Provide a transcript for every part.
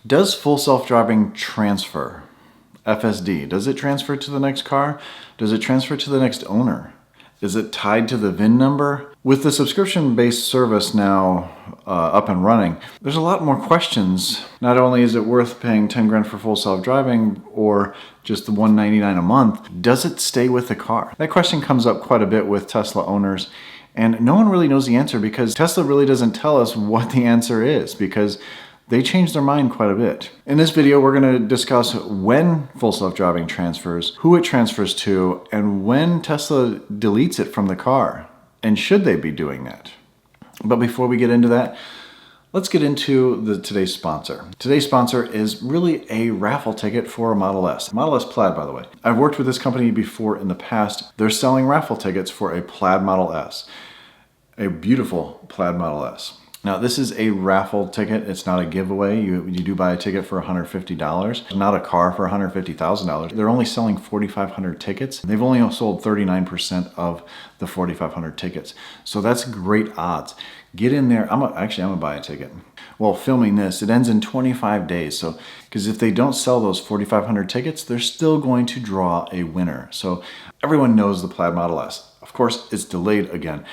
Does full self-driving transfer? FSD, does it transfer to the next car? Does it transfer to the next owner? Is it tied to the VIN number? With the subscription-based service now up and running, there's a lot more questions. Not only is it worth paying 10 grand for full self-driving or just the $199 a month, does it stay with the car? That question comes up quite a bit with Tesla owners, and no one really knows the answer because Tesla really doesn't tell us what the answer is because they change their mind quite a bit. In this video, we're going to discuss when full self-driving transfers, who it transfers to, and when Tesla deletes it from the car. And should they be doing that? But before we get into that, let's get into today's sponsor. Today's sponsor is really a raffle ticket for a Model S. Model S Plaid, by the way. I've worked with this company before in the past. They're selling raffle tickets for a Plaid Model S. A beautiful Plaid Model S. Now, this is a raffle ticket. It's not a giveaway. You do buy a ticket for $150, not a car for $150,000. They're only selling 4,500 tickets. They've only sold 39% of the 4,500 tickets. So that's great odds. Get in there. I'm gonna buy a ticket. Well, filming this, it ends in 25 days. So, because if they don't sell those 4,500 tickets, they're still going to draw a winner. So everyone knows the Plaid Model S. Of course, it's delayed again.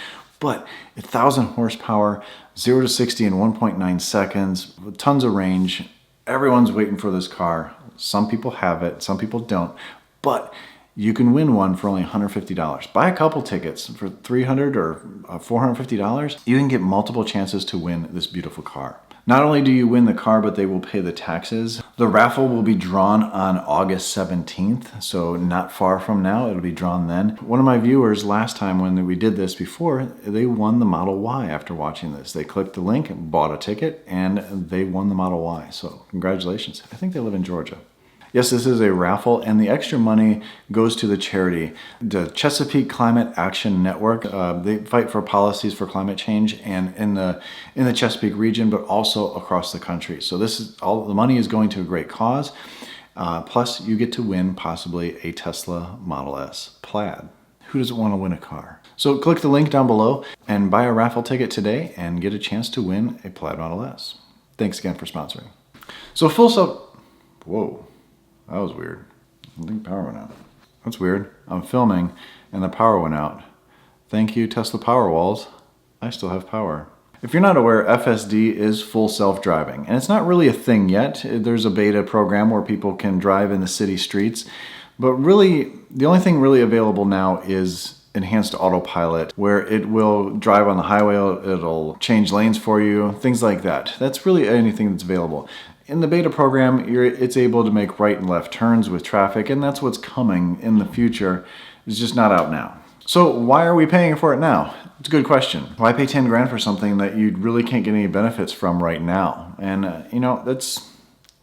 But 1,000 horsepower, 0 to 60 in 1.9 seconds, with tons of range. Everyone's waiting for this car. Some people have it, some people don't. But you can win one for only $150. Buy a couple tickets for $300 or $450. You can get multiple chances to win this beautiful car. Not only do you win the car, but they will pay the taxes. The raffle will be drawn on August 17th, so not far from now, it'll be drawn then. One of my viewers last time when we did this before, they won the Model Y after watching this. They clicked the link, bought a ticket, and they won the Model Y. So congratulations. I think they live in Georgia. Yes, this is a raffle, and the extra money goes to the charity, the Chesapeake Climate Action Network. They fight for policies for climate change, and in the Chesapeake region, but also across the country. So this is all the money is going to a great cause. Plus, you get to win possibly a Tesla Model S Plaid. Who doesn't want to win a car? So click the link down below and buy a raffle ticket today and get a chance to win a Plaid Model S. Thanks again for sponsoring. So whoa. That was weird. I think power went out. That's weird. I'm filming and the power went out. Thank you, Tesla Powerwalls. I still have power. If you're not aware, FSD is full self-driving. And it's not really a thing yet. There's a beta program where people can drive in the city streets. But really, the only thing really available now is enhanced autopilot, where it will drive on the highway, it'll change lanes for you, things like that. That's really anything that's available. In the beta program, it's able to make right and left turns with traffic, and that's what's coming in the future. It's just not out now. So why are we paying for it now? It's a good question. Why pay 10 grand for something that you really can't get any benefits from right now? And it's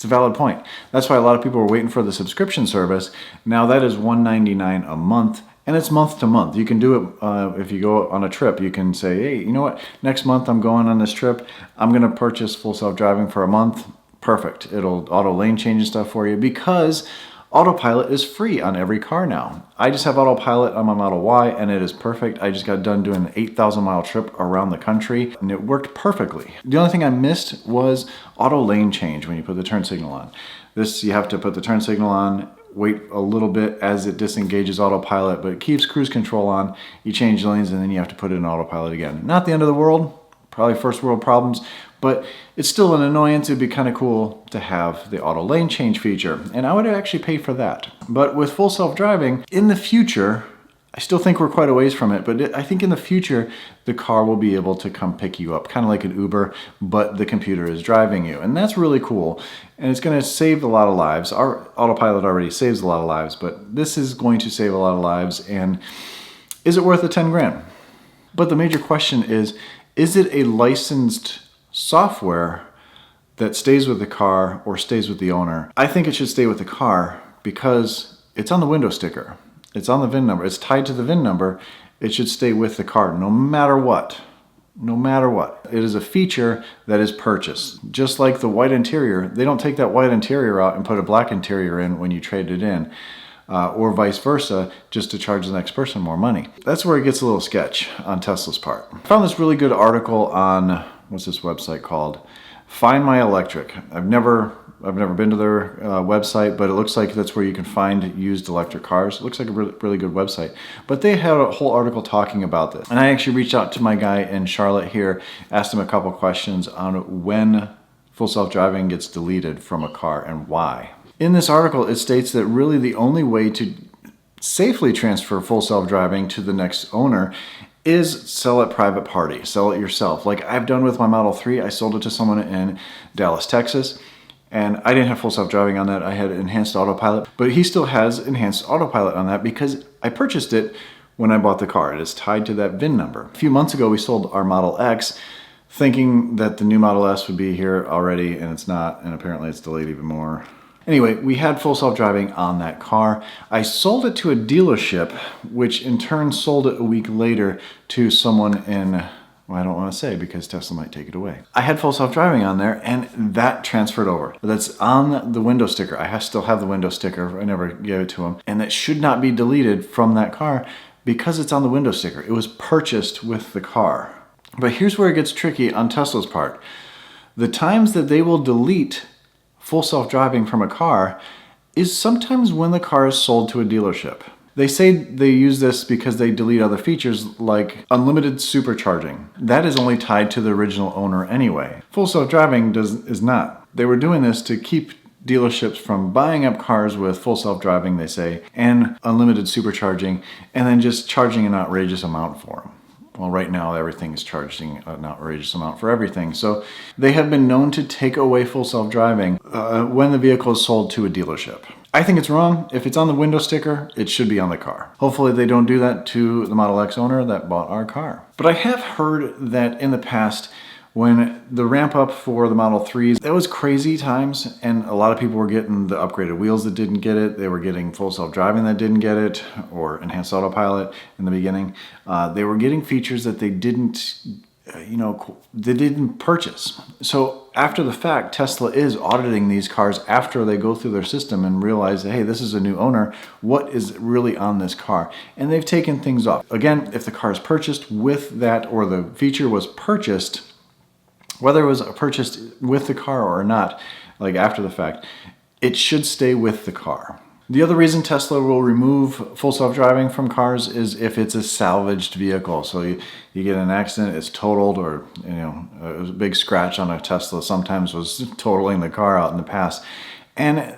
a valid point. That's why a lot of people are waiting for the subscription service. Now that is $199 a month. And it's month to month. You can do it if you go on a trip. You can say, hey, you know what? Next month I'm going on this trip. I'm going to purchase full self-driving for a month. Perfect. It'll auto lane change and stuff for you because autopilot is free on every car now. I just have autopilot on my Model Y and it is perfect. I just got done doing an 8,000 mile trip around the country and it worked perfectly. The only thing I missed was auto lane change when you put the turn signal on. This, you have to put the turn signal on, wait a little bit as it disengages autopilot, but it keeps cruise control on. You change lanes and then you have to put it in autopilot again. Not the end of the world, probably first world problems, but it's still an annoyance. It'd be kind of cool to have the auto lane change feature, and I would actually pay for that. But with full self-driving, in the future, I still think we're quite a ways from it, but I think in the future, the car will be able to come pick you up, kind of like an Uber, but the computer is driving you, and that's really cool. And it's going to save a lot of lives. Our autopilot already saves a lot of lives, but this is going to save a lot of lives, and is it worth the 10 grand? But the major question is it a licensed software that stays with the car or stays with the owner? I think it should stay with the car because it's on the window sticker. It's on the VIN number. It's tied to the VIN number. It should stay with the car no matter what. No matter what. It is a feature that is purchased. Just like the white interior, they don't take that white interior out and put a black interior in when you trade it in. Or vice versa, just to charge the next person more money. That's where it gets a little sketch on Tesla's part. I found this really good article on, what's this website called? Find My Electric. I've never been to their website, but it looks like that's where you can find used electric cars. It looks like a really good website. But they had a whole article talking about this. And I actually reached out to my guy in Charlotte here, asked him a couple questions on when full self-driving gets deleted from a car and why. In this article, it states that really the only way to safely transfer full self-driving to the next owner is sell it private party, sell it yourself. Like I've done with my Model 3, I sold it to someone in Dallas, Texas. And I didn't have full self-driving on that. I had enhanced autopilot, but he still has enhanced autopilot on that because I purchased it when I bought the car. It is tied to that VIN number. A few months ago, we sold our Model X thinking that the new Model S would be here already, and it's not, and apparently it's delayed even more. Anyway, we had full self-driving on that car. I sold it to a dealership, which in turn sold it a week later to someone in, well, I don't want to say because Tesla might take it away. I had full self-driving on there and that transferred over. That's on the window sticker. I still have the window sticker. I never gave it to him. And that should not be deleted from that car because it's on the window sticker. It was purchased with the car. But here's where it gets tricky on Tesla's part. The times that they will delete full self-driving from a car is sometimes when the car is sold to a dealership. They say they use this because they delete other features like unlimited supercharging. That is only tied to the original owner anyway. Full self-driving is not. They were doing this to keep dealerships from buying up cars with full self-driving, they say, and unlimited supercharging, and then just charging an outrageous amount for them. Well, right now everything is charging an outrageous amount for everything. So they have been known to take away full self-driving when the vehicle is sold to a dealership. I think it's wrong. If it's on the window sticker, it should be on the car. Hopefully they don't do that to the Model X owner that bought our car. But I have heard that in the past, when the ramp up for the Model 3s, that was crazy times, and a lot of people were getting the upgraded wheels that didn't get it. They were getting full self-driving that didn't get it, or enhanced autopilot in the beginning. They were getting features that they didn't purchase. So after the fact, Tesla is auditing these cars after they go through their system and realize, hey, this is a new owner. What is really on this car? And they've taken things off. Again, if the car is purchased with that, or the feature was purchased, whether it was purchased with the car or not, like after the fact, it should stay with the car. The other reason Tesla will remove full self-driving from cars is if it's a salvaged vehicle. So you get in an accident, it's totaled, or a big scratch on a Tesla sometimes was totaling the car out in the past. And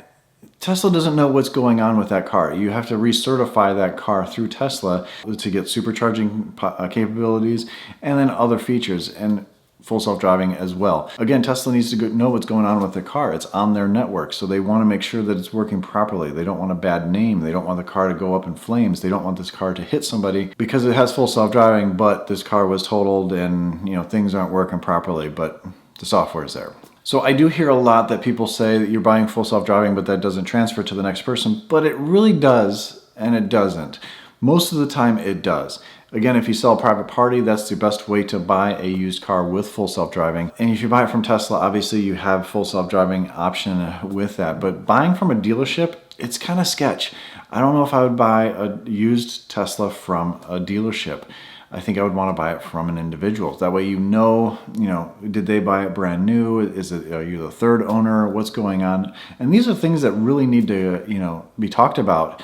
Tesla doesn't know what's going on with that car. You have to recertify that car through Tesla to get supercharging capabilities and then other features. And full self-driving as well. Again, Tesla needs to know what's going on with the car. It's on their network, so they want to make sure that it's working properly. They don't want a bad name. They don't want the car to go up in flames. They don't want this car to hit somebody because it has full self-driving, but this car was totaled and things aren't working properly, but the software is there. So I do hear a lot that people say that you're buying full self-driving, but that doesn't transfer to the next person, but it really does, and it doesn't. Most of the time it does. Again, if you sell a private party, that's the best way to buy a used car with full self-driving. And if you buy it from Tesla, obviously you have full self-driving option with that. But buying from a dealership, it's kind of sketch. I don't know if I would buy a used Tesla from a dealership. I think I would want to buy it from an individual. That way did they buy it brand new? Are you the third owner? What's going on? And these are things that really need to, be talked about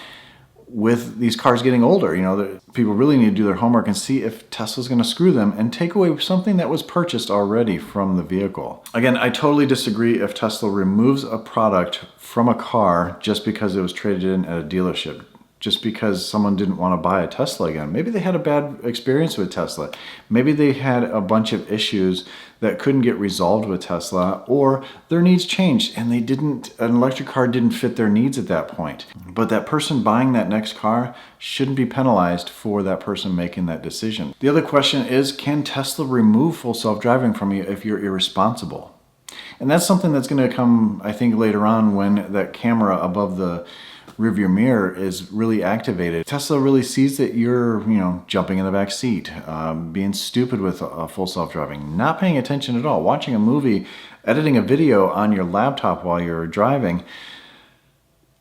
with these cars getting older. People really need to do their homework and see if Tesla's going to screw them and take away something that was purchased already from the vehicle. Again, I totally disagree if Tesla removes a product from a car just because it was traded in at a dealership. Just because someone didn't want to buy a Tesla again. Maybe they had a bad experience with Tesla. Maybe they had a bunch of issues that couldn't get resolved with Tesla, or their needs changed and an electric car didn't fit their needs at that point. But that person buying that next car shouldn't be penalized for that person making that decision. The other question is, can Tesla remove full self-driving from you if you're irresponsible? And that's something that's going to come, I think, later on when that camera above the rearview mirror is really activated. Tesla really sees that you're, jumping in the back seat, being stupid with full self-driving, not paying attention at all, watching a movie, editing a video on your laptop while you're driving.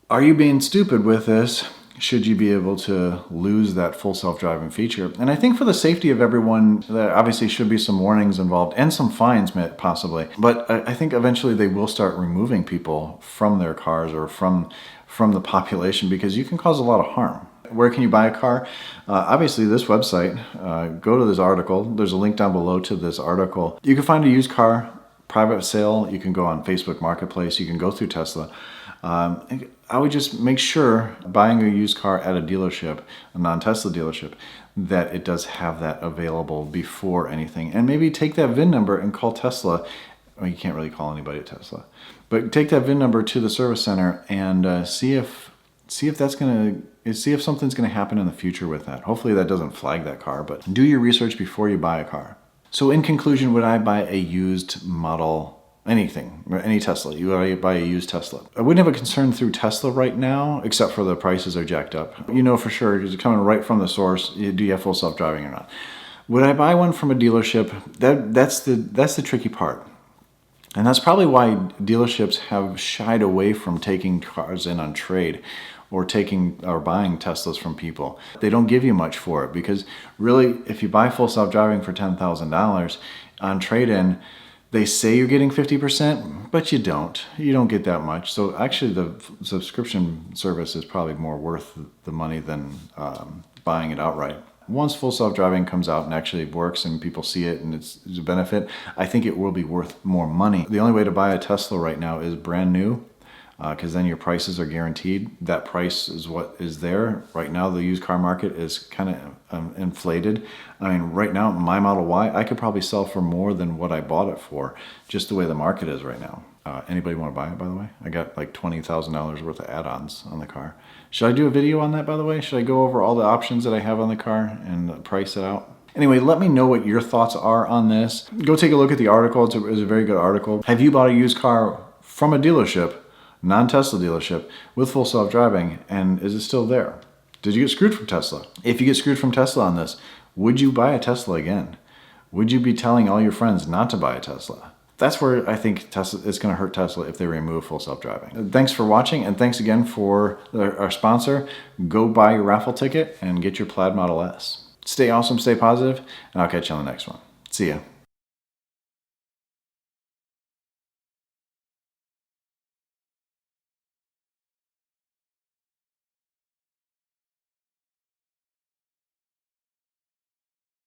Are you being stupid with this? should you be able to lose that full self-driving feature. And I think for the safety of everyone, there obviously should be some warnings involved and some fines possibly. But I think eventually they will start removing people from their cars or from the population, because you can cause a lot of harm. Where can you buy a car? Obviously this website, go to this article. There's a link down below to this article. You can find a used car, private sale. You can go on Facebook Marketplace. You can go through Tesla. I would just make sure buying a used car at a dealership, a non-Tesla dealership, that it does have that available before anything. And maybe take that VIN number and call Tesla. Well, you can't really call anybody at Tesla, but take that VIN number to the service center and see if something's gonna happen in the future with that. Hopefully that doesn't flag that car, but do your research before you buy a car. So in conclusion, would I buy a used model? Anything, any Tesla, you already buy a used Tesla. I wouldn't have a concern through Tesla right now, except for the prices are jacked up. You know for sure, because it's coming right from the source, do you have full self-driving or not? Would I buy one from a dealership? That's the tricky part. And that's probably why dealerships have shied away from taking cars in on trade or buying Teslas from people. They don't give you much for it, because really, if you buy full self-driving for $10,000 on trade-in, they say you're getting 50%, but you don't. You don't get that much. So actually the subscription service is probably more worth the money than buying it outright. Once full self-driving comes out and actually works and people see it and it's a benefit, I think it will be worth more money. The only way to buy a Tesla right now is brand new, because then your prices are guaranteed. That price is what is there. Right now, the used car market is kind of inflated. I mean, right now, my Model Y, I could probably sell for more than what I bought it for, just the way the market is right now. Anybody want to buy it, by the way? I got like $20,000 worth of add-ons on the car. Should I do a video on that, by the way? Should I go over all the options that I have on the car and price it out? Anyway, let me know what your thoughts are on this. Go take a look at the article. It's a very good article. Have you bought a used car from a dealership, non-Tesla dealership, with full self-driving, and is it still there? Did you get screwed from Tesla? If you get screwed from Tesla on this, would you buy a Tesla again? Would you be telling all your friends not to buy a Tesla? That's where I think it's going to hurt Tesla if they remove full self-driving. Thanks for watching, and thanks again for our sponsor. Go buy your raffle ticket and get your Plaid Model S. Stay awesome, stay positive, and I'll catch you on the next one. See ya.